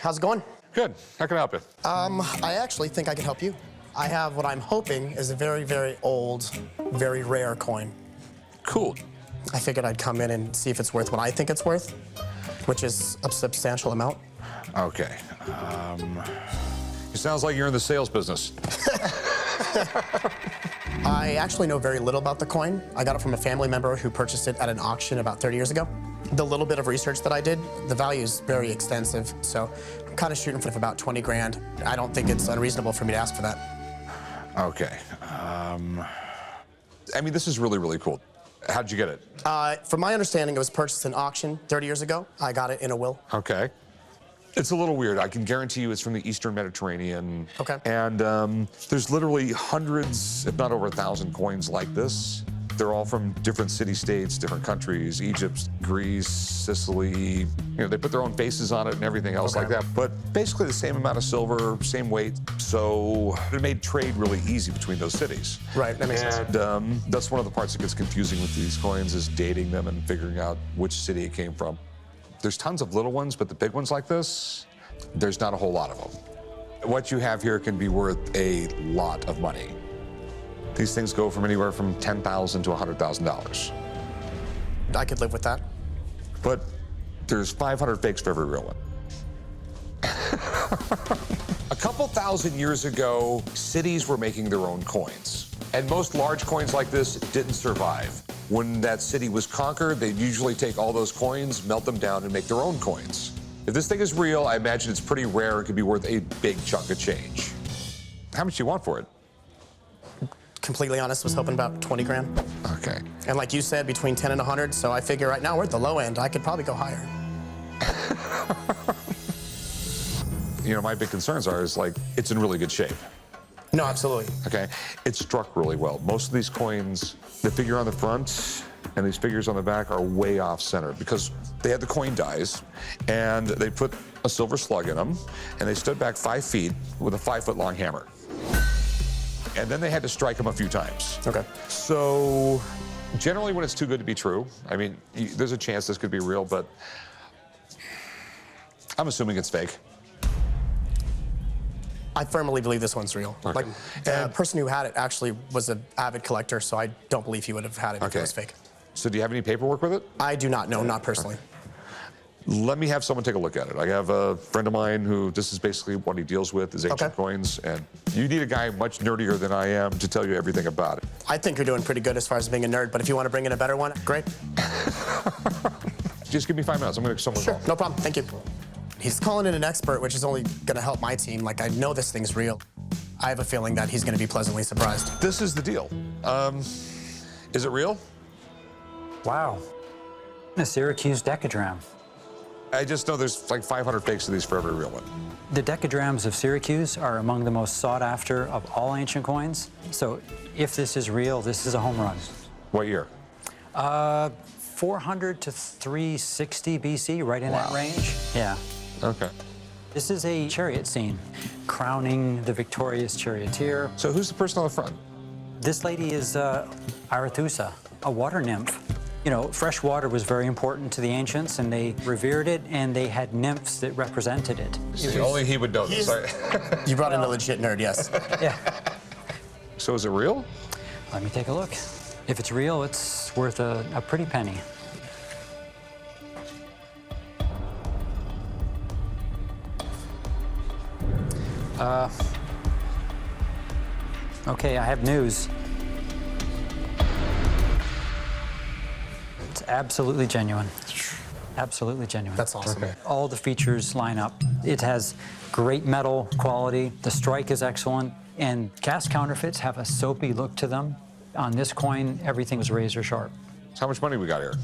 How's it going? Good. How can I help you? I actually think I can help you. I have what I'm hoping is a very, very old, very rare coin. Cool. I figured I'd come in and see if it's worth what I think it's worth, which is a substantial amount. Okay. It sounds like you're in the sales business. I actually know very little about the coin. I got it from a family member who purchased it at an auction about 30 years ago. The little bit of research that I did, the value is very extensive, so I'm kind of shooting for about 20 grand. I don't think it's unreasonable for me to ask for that. Okay. I mean, this is really, really cool. How'd you get it? From my understanding, it was purchased in auction 30 years ago. I got it in a will. Okay. It's a little weird. I can guarantee you it's from the Eastern Mediterranean. Okay. And there's literally hundreds, if not over 1,000 coins like this. They're all from different city-states, different countries, Egypt, Greece, Sicily. You know, they put their own faces on it and everything else like that. But basically the same amount of silver, same weight. So it made trade really easy between those cities. Right, that makes sense. And that's one of the parts that gets confusing with these coins is dating them and figuring out which city it came from. There's tons of little ones, but the big ones like this, there's not a whole lot of them. What you have here can be worth a lot of money. These things go from anywhere from $10,000 to $100,000. I could live with that. But there's 500 fakes for every real one. A couple thousand years ago, cities were making their own coins. And most large coins like this didn't survive. When that city was conquered, they'd usually take all those coins, melt them down, and make their own coins. If this thing is real, I imagine it's pretty rare and could be worth a big chunk of change. How much do you want for it? Completely honest, was hoping about 20 grand. Okay. And like you said, between 10 and 100, so I figure right now we're at the low end. I could probably go higher. You know, my big concerns is like, it's in really good shape. No, absolutely. Okay, it's struck really well. Most of these coins, the figure on the front and these figures on the back are way off center because they had the coin dies and they put a silver slug in them and they stood back 5 feet with a 5-foot long hammer. And then they had to strike them a few times. Okay. So generally when it's too good to be true, I mean, there's a chance this could be real, but I'm assuming it's fake. I firmly believe this one's real. Okay. Like, the person who had it actually was an avid collector, so I don't believe he would have had it if it was fake. So do you have any paperwork with it? I do not, no, not personally. Let me have someone take a look at it. I have a friend of mine who this is basically what he deals with is ancient coins, and you need a guy much nerdier than I am to tell you everything about it. I think you're doing pretty good as far as being a nerd, but if you want to bring in a better one, great. Just give me 5 minutes. I'm going to someone Sure, call. no problem, thank you. He's calling in an expert, which is only going to help my team. Like, I know this thing's real. I have a feeling that he's going to be pleasantly surprised. This is the deal. Is it real? Wow. A Syracuse decadraм. I just know there's like 500 fakes of these for every real one. The decadrams of Syracuse are among the most sought after of all ancient coins. So if this is real, this is a home run. What year? 400 to 360 BC, right in that range. Yeah. Okay. This is a chariot scene, crowning the victorious charioteer. So who's the person on the front? This lady is Arethusa, a water nymph. You know, fresh water was very important to the ancients, and they revered it, and they had nymphs that represented it. Only he would know this. Sorry. You brought in a legit nerd, yes. Yeah. So is it real? Let me take a look. If it's real, it's worth a pretty penny. Okay, I have news. It's absolutely genuine. Absolutely genuine. That's awesome. Okay. All the features line up. It has great metal quality. The strike is excellent. And cast counterfeits have a soapy look to them. On this coin, everything was razor sharp. So how much money we got here?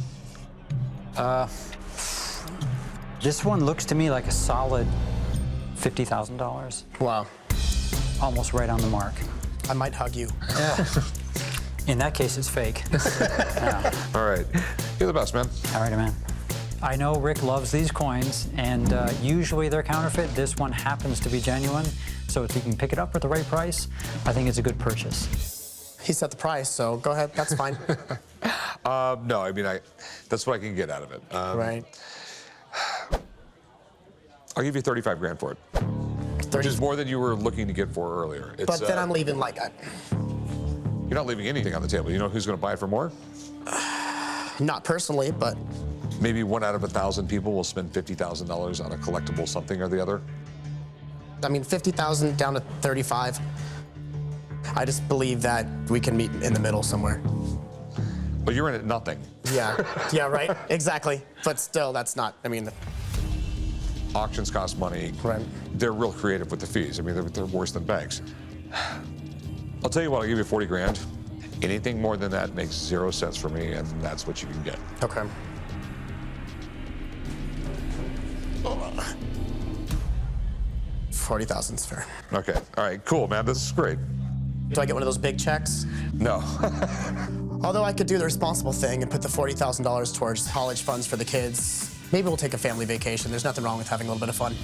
This one looks to me like a solid $50,000. Wow. Almost right on the mark. I might hug you. Yeah. In that case, it's fake. Yeah. All right. You're the best, man. All right, man. I know Rick loves these coins, and usually they're counterfeit. This one happens to be genuine, so if you can pick it up at the right price, I think it's a good purchase. He set the price, so go ahead, that's fine. No, I mean, that's what I can get out of it. Right. I'll give you 35 grand for it, which is more than you were looking to get for earlier. It's, But then I'm leaving like, you're not leaving anything on the table. You know who's going to buy it for more? not personally, but Maybe 1 out of 1,000 people will spend $50,000 on a collectible something or the other. I mean, 50,000 down to 35. I just believe that we can meet in the middle somewhere. But you're in at nothing. Yeah, yeah, right, exactly. But still, that's not, I mean, Auctions cost money. Right. They're real creative with the fees. I mean, they're worse than banks. I'll tell you what, I'll give you 40 grand. Anything more than that makes 0 sense for me, and that's what you can get. okay. 40,000's fair. Okay, all right, cool, man, this is great. Do I get one of those big checks? No. Although I could do the responsible thing and put the $40,000 towards college funds for the kids. Maybe we'll take a family vacation. There's nothing wrong with having a little bit of fun.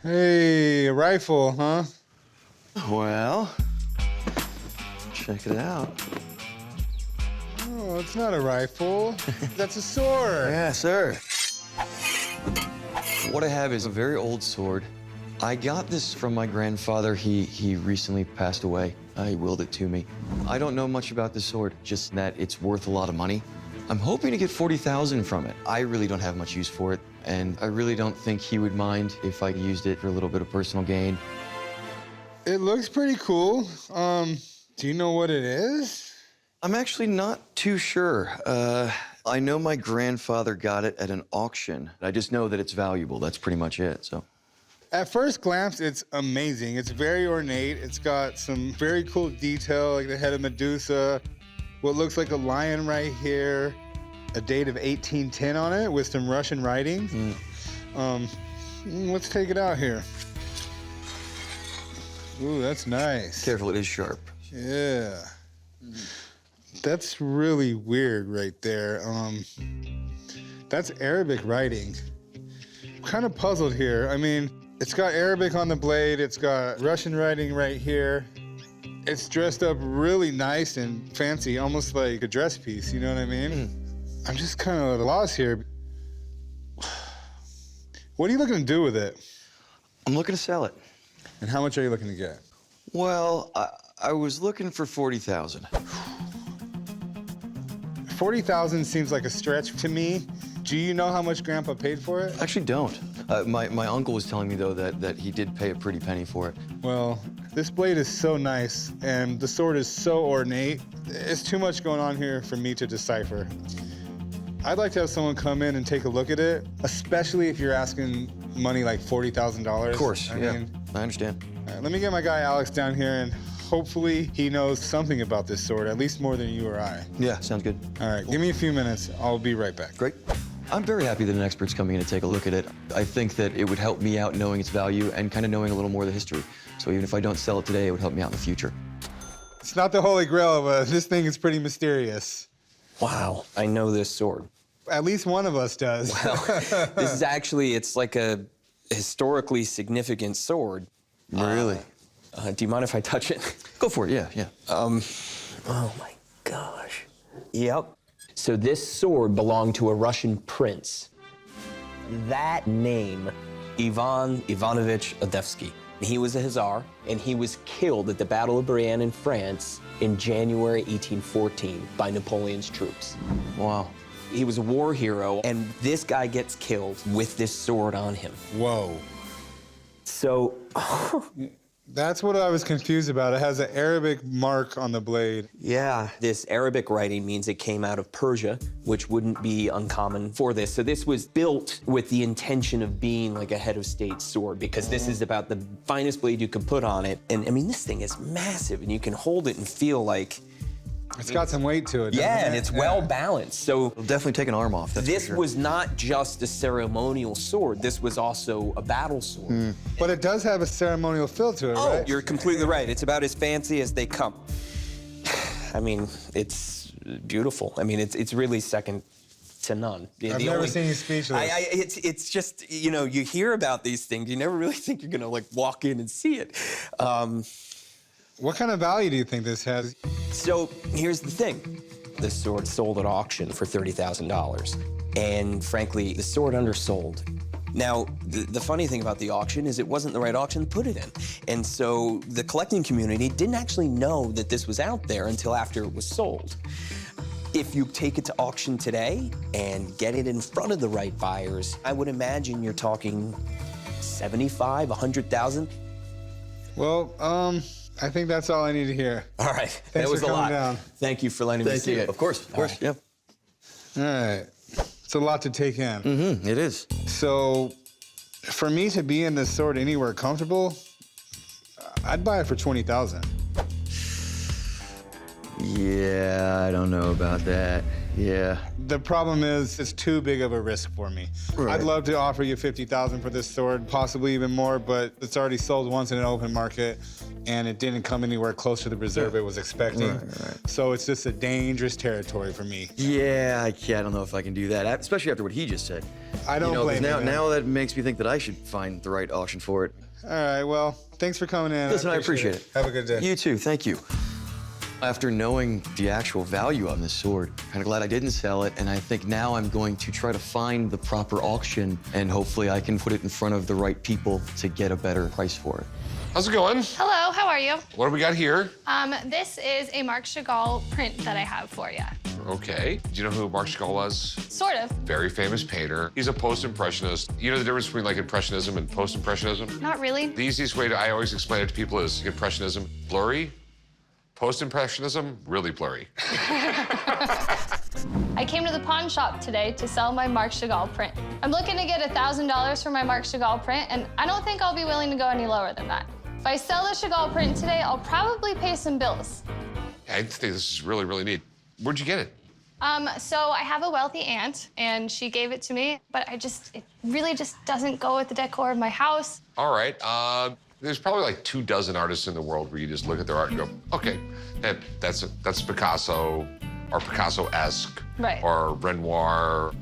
Hey, a rifle, huh? Well, check it out. Oh, it's not a rifle. That's a sword. Yeah, sir. What I have is a very old sword. I got this from my grandfather. He recently passed away. He willed it to me. I don't know much about this sword, just that it's worth a lot of money. I'm hoping to get 40,000 from it. I really don't have much use for it, and I really don't think he would mind if I used it for a little bit of personal gain. It looks pretty cool. Do you know what it is? I'm actually not too sure. I know my grandfather got it at an auction. I just know that it's valuable. That's pretty much it, so. At first glance, it's amazing. It's very ornate. It's got some very cool detail, like the head of Medusa, what looks like a lion right here, a date of 1810 on it with some Russian writing. Let's take it out here. Ooh, that's nice. Careful, it is sharp. Yeah. That's really weird right there. That's Arabic writing. I'm kind of puzzled here. I mean, it's got Arabic on the blade. It's got Russian writing right here. It's dressed up really nice and fancy, almost like a dress piece, you know what I mean? I'm just kind of at a loss here. What are you looking to do with it? I'm looking to sell it. And how much are you looking to get? Well, I was looking for 40,000. 40,000 seems like a stretch to me. Do you know how much Grandpa paid for it? Actually, don't. My uncle was telling me, though, that he did pay a pretty penny for it. Well, this blade is so nice, and the sword is so ornate. It's too much going on here for me to decipher. I'd like to have someone come in and take a look at it, especially if you're asking money like $40,000. Of course, I yeah. mean, I understand. let me get my guy Alex down here, and hopefully he knows something about this sword, at least more than you or I. Yeah, sounds good. All right, give me a few minutes. I'll be right back. Great. I'm very happy that an expert's coming in to take a look at it. I think that it would help me out knowing its value and kind of knowing a little more of the history. So even if I don't sell it today, it would help me out in the future. It's not the Holy Grail, but this thing is pretty mysterious. Wow, I know this sword. At least one of us does. This is actually, it's like a historically significant sword. Really? Do you mind if I touch it? Go for it, yeah. Oh my gosh. Yep. So this sword belonged to a Russian prince. That name, Ivan Ivanovich Odevsky. He was a Hussar, and he was killed at the Battle of Brienne in France in January 1814 by Napoleon's troops. Wow. He was a war hero, and this guy gets killed with this sword on him. Whoa. So, That's what I was confused about. It has an Arabic mark on the blade. yeah, this Arabic writing means it came out of Persia, which wouldn't be uncommon for this. So this was built with the intention of being like a head of state sword, because this is about the finest blade you could put on it. And I mean, this thing is massive, and you can hold it and feel like, It's got some weight to it. doesn't yeah, and it? it's well balanced. So It'll definitely take an arm off, that's for this sure. was not just a ceremonial sword. This was also a battle sword. But it does have a ceremonial feel to it, Oh, right? you're completely right. It's about as fancy as they come. I mean, it's beautiful. I mean, it's really second to none. I've never seen you speechless. It's just, you know, you hear about these things, you never really think you're gonna like walk in and see it. What kind of value do you think this has? So here's the thing. This sword sold at auction for $30,000. And frankly, the sword undersold Now, the funny thing about the auction is it wasn't the right auction to put it in. And so the collecting community didn't actually know that this was out there until after it was sold. If you take it to auction today and get it in front of the right buyers, I would imagine you're talking 75, 100,000. Well, I think that's all I need to hear. All right, that was for a coming lot. down. Thank you for letting me see it. Of course, Yep. All right. It's a lot to take in. It is. So, for me to be in this sword anywhere comfortable, I'd buy it for 20,000. Yeah, I don't know about that. Yeah. The problem is, it's too big of a risk for me. Right. I'd love to offer you 50,000 for this sword, possibly even more, but it's already sold once in an open market, and it didn't come anywhere close to the reserve it was expecting. Right. So it's just a dangerous territory for me. Yeah, I don't know if I can do that, especially after what he just said. I don't blame you, man. Now that makes me think that I should find the right auction for it. All right, well, thanks for coming in. Listen, I appreciate it. Have a good day. You too, thank you. After knowing the actual value on this sword, kind of glad I didn't sell it, and I think now I'm going to try to find the proper auction, and hopefully I can put it in front of the right people to get a better price for it. How's it going? Hello, how are you? What do we got here? This is a Marc Chagall print that I have for you. Okay. Do you know who Marc Chagall was? Sort of. Very famous painter. He's a post-impressionist. You know the difference between like impressionism and post-impressionism? Not really. The easiest way I always explain it to people is impressionism, blurry. Post-impressionism, really blurry. I came to the pawn shop today to sell my Marc Chagall print. I'm looking to get $1,000 for my Marc Chagall print, and I don't think I'll be willing to go any lower than that. If I sell the Chagall print today, I'll probably pay some bills. I think this is really, really neat. Where'd you get it? So I have a wealthy aunt, and she gave it to me, but it really just doesn't go with the decor of my house. All right. There's probably like 24 artists in the world where you just look at their art and go, okay, that's Picasso or Picasso-esque, Right. or Renoir.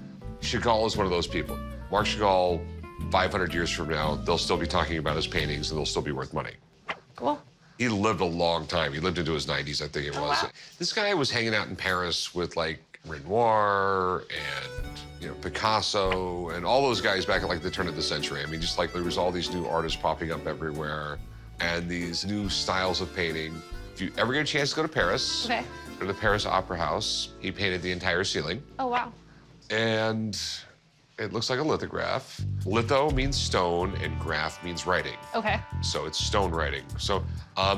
Chagall is one of those people. Marc Chagall, 500 years from now, they'll still be talking about his paintings and they'll still be worth money. Cool. He lived a long time. He lived into his 90s, I think it was. Wow. This guy was hanging out in Paris with like Renoir and Picasso and all those guys back at like the turn of the century. I mean, just like there was all these new artists popping up everywhere and these new styles of painting. If you ever get a chance to go to Paris, Okay. go to the Paris Opera House. He painted the entire ceiling. Oh, wow. And it looks like a lithograph. Litho means stone and graph means writing. Okay. So it's stone writing. So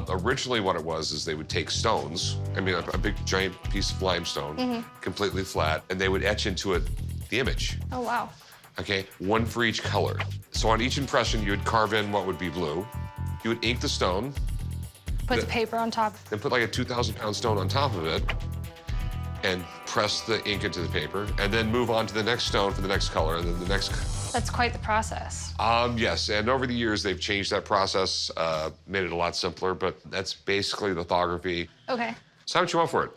originally what it was is they would take stones, I mean, a big giant piece of limestone, completely flat, and they would etch into it the image, Oh, wow. okay? One for each color. So on each impression, you would carve in what would be blue. You would ink the stone, Put the paper on top. then put like a 2,000-pound stone on top of it, and press the ink into the paper, and then move on to the next stone for the next color, and then the next. That's quite the process. Yes, and over the years, they've changed that process, made it a lot simpler, but that's basically lithography. Okay. So how much you want for it?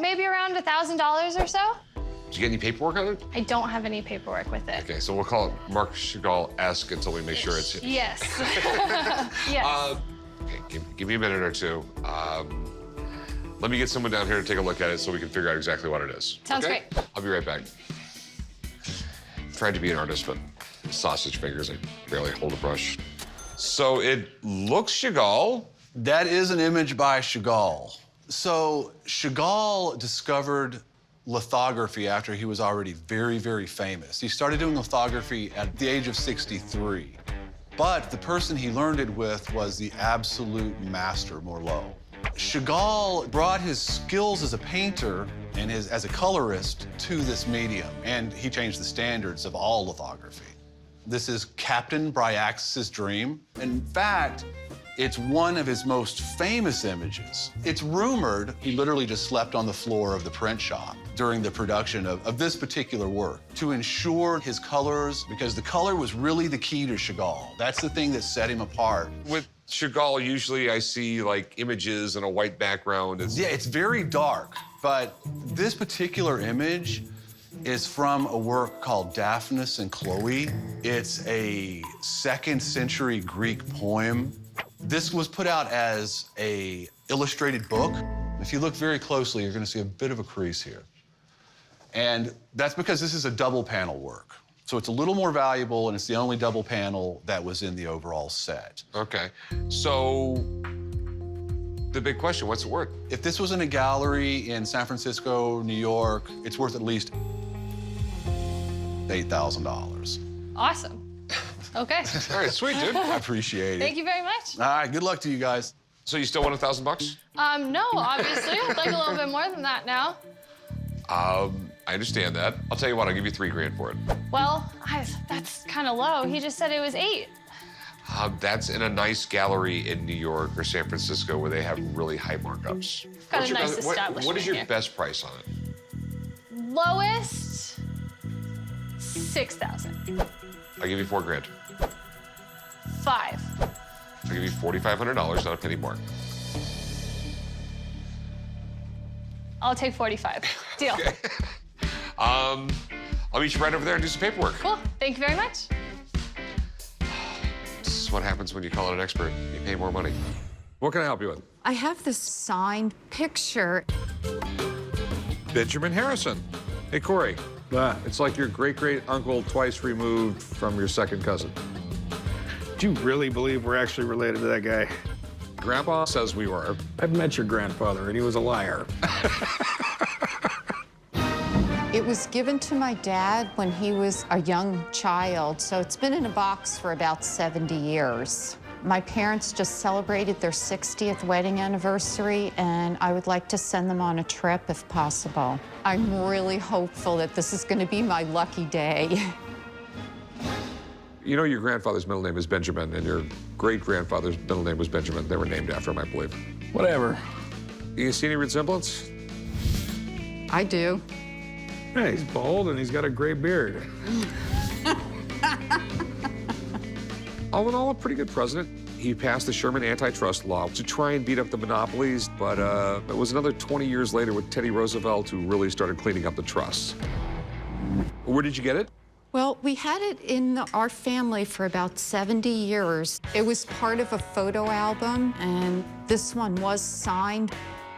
Maybe around $1,000 or so. Did you get any paperwork on it? I don't have any paperwork with it. Okay, so we'll call it Marc Chagall-esque until we make sure it's. Yes. Yes. Okay, give me a minute or two. Let me get someone down here to take a look at it so we can figure out exactly what it is. Sounds okay? great. I'll be right back. Tried to be an artist, but sausage fingers, I barely hold a brush. So it looks Chagall. That is an image by Chagall. So Chagall discovered lithography after he was already very, very famous. He started doing lithography at the age of 63. But the person he learned it with was the absolute master, Morlot. Chagall brought his skills as a painter and as a colorist to this medium, and he changed the standards of all lithography. This is Captain Bryaxis's dream. In fact, it's one of his most famous images. It's rumored he literally just slept on the floor of the print shop during the production of this particular work to ensure his colors, because the color was really the key to Chagall. That's the thing that set him apart. With Chagall, usually I see like images and a white background. Yeah, it's very dark, but this particular image is from a work called Daphnis and Chloe. It's a 2nd century Greek poem. This was put out as a illustrated book. If you look very closely, you're gonna see a bit of a crease here. And that's because this is a double panel work. So it's a little more valuable, and it's the only double panel that was in the overall set. Okay. So the big question, what's it worth? If this was in a gallery in San Francisco, New York, it's worth at least $8,000. Awesome. Okay. All right, sweet, dude. I appreciate it. Thank you very much. All right, good luck to you guys. So you still want $1,000? No, obviously. I'd like a little bit more than that now. I understand that. I'll tell you what, I'll give you $3,000 for it. Well, that's kind of low. He just said it was 8. That's in a nice gallery in New York or San Francisco where they have really high markups. Got What's a your nice best- establishment what is your here. best price on it? Lowest, 6,000. I'll give you $4,000. 5. I'll give you $4,500, not a penny more. I'll take 45. Deal. I'll meet you right over there and do some paperwork. Cool. Thank you very much. This is what happens when you call it an expert. You pay more money. What can I help you with? I have this signed picture. Benjamin Harrison. Hey, Corey. It's like your great-great-uncle twice removed from your second cousin. Do you really believe we're actually related to that guy? Grandpa says we were. I've met your grandfather, and he was a liar. It was given to my dad when he was a young child, so it's been in a box for about 70 years. My parents just celebrated their 60th wedding anniversary, and I would like to send them on a trip if possible. I'm really hopeful that this is going to be my lucky day. You know your grandfather's middle name is Benjamin, and your great-grandfather's middle name was Benjamin. They were named after him, I believe. Whatever. You see any resemblance? I do. Yeah, he's bald and he's got a gray beard. All in all, a pretty good president. He passed the Sherman antitrust law to try and beat up the monopolies, but it was another 20 years later with Teddy Roosevelt who really started cleaning up the trusts. Where did you get it? Well, we had it in our family for about 70 years. It was part of a photo album, and this one was signed.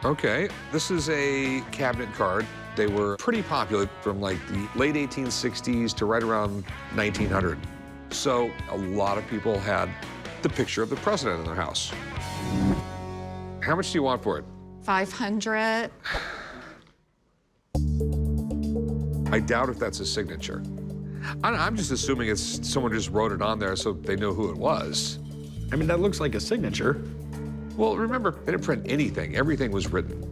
Okay, this is a cabinet card. They were pretty popular from like the late 1860s to right around 1900. So a lot of people had the picture of the president in their house. How much do you want for it? 500. I doubt if that's a signature. I'm just assuming it's someone just wrote it on there so they know who it was. I mean, that looks like a signature. Well, remember, they didn't print anything. Everything was written.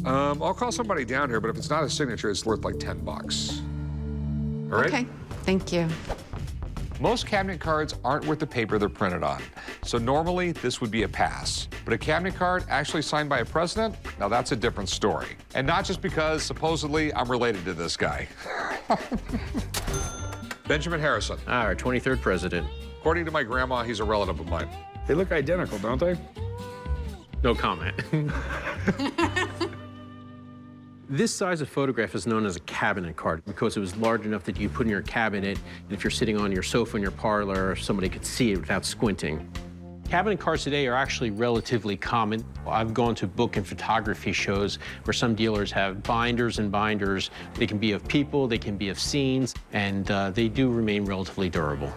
I'll call somebody down here, but if it's not a signature, it's worth like 10 bucks. All right? Okay, thank you. Most cabinet cards aren't worth the paper they're printed on. So normally, this would be a pass. But a cabinet card actually signed by a president, now that's a different story. And not just because, supposedly, I'm related to this guy. Benjamin Harrison. Our 23rd president. According to my grandma, he's a relative of mine. They look identical, don't they? No comment. This size of photograph is known as a cabinet card because it was large enough that you put in your cabinet, and if you're sitting on your sofa in your parlor, somebody could see it without squinting. Cabinet cards today are actually relatively common. I've gone to book and photography shows where some dealers have binders and binders. They can be of people, they can be of scenes, and they do remain relatively durable.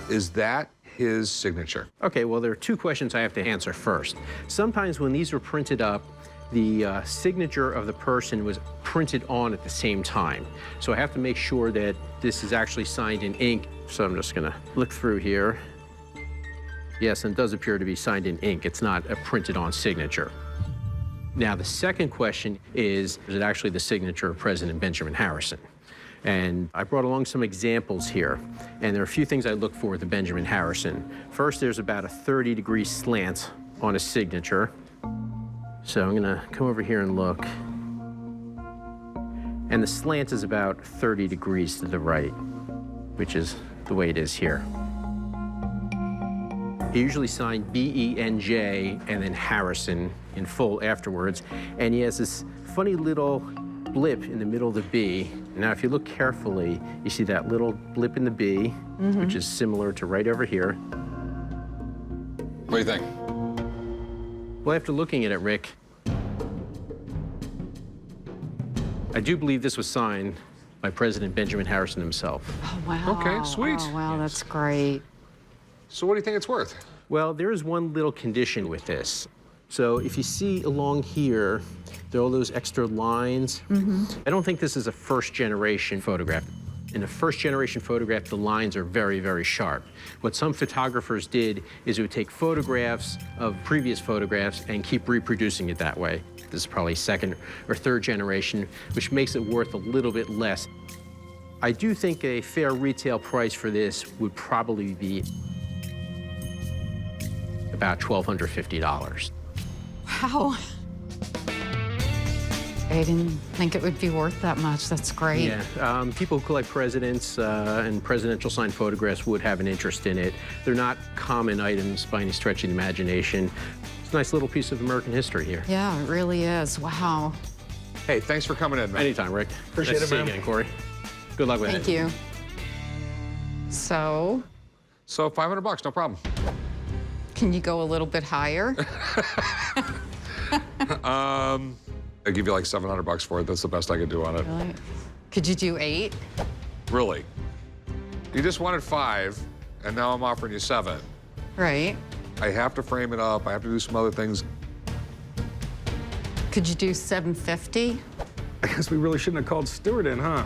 Is that his signature? Okay, well, there are two questions I have to answer first. Sometimes when these were printed up, the signature of the person was printed on at the same time. So I have to make sure that this is actually signed in ink. So I'm just gonna look through here. Yes, and it does appear to be signed in ink. It's not a printed on signature. Now, the second question is it actually the signature of President Benjamin Harrison? And I brought along some examples here. And there are a few things I look for with the Benjamin Harrison. First, there's about a 30-degree slant on a signature. So I'm gonna come over here and look. And the slant is about 30 degrees to the right, which is the way it is here. He usually signed B-E-N-J and then Harrison in full afterwards. And he has this funny little blip in the middle of the B. Now, if you look carefully, you see that little blip in the B, which is similar to right over here. What do you think? Well, after looking at it, Rick, I do believe this was signed by President Benjamin Harrison himself. Oh, wow. Okay, sweet. Oh, wow, that's great. So what do you think it's worth? Well, there is one little condition with this. So if you see along here, there are all those extra lines. I don't think this is a first-generation photograph. In a first-generation photograph, the lines are very, very sharp. What some photographers did is they would take photographs of previous photographs and keep reproducing it that way. This is probably second or third generation, which makes it worth a little bit less. I do think a fair retail price for this would probably be about $1,250. Wow. I didn't think it would be worth that much. That's great. Yeah, people who collect presidents and presidential signed photographs would have an interest in it. They're not common items by any stretch of the imagination. It's a nice little piece of American history here. Yeah, it really is. Wow. Hey, thanks for coming in, man. Anytime, Rick. Appreciate nice it, to see you man. again, Corey. Good luck with Thank it. you. So, So $500, no problem. can you go a little bit higher? I give you like $700 for it. That's the best I could do on it. Really? Could you do 8? Really? You just wanted 5, and now I'm offering you 7. Right. I have to frame it up. I have to do some other things. Could you do $750? I guess we really shouldn't have called Stuart in, huh?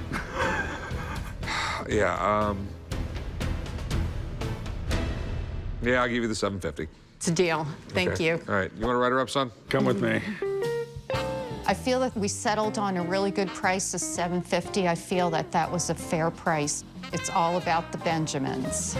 Yeah, yeah, I'll give you the $750. It's a deal. Thank Okay. you. All right, you want to write her up, son? Come with me. I feel that we settled on a really good price of $750. I feel that that was a fair price. It's all about the Benjamins.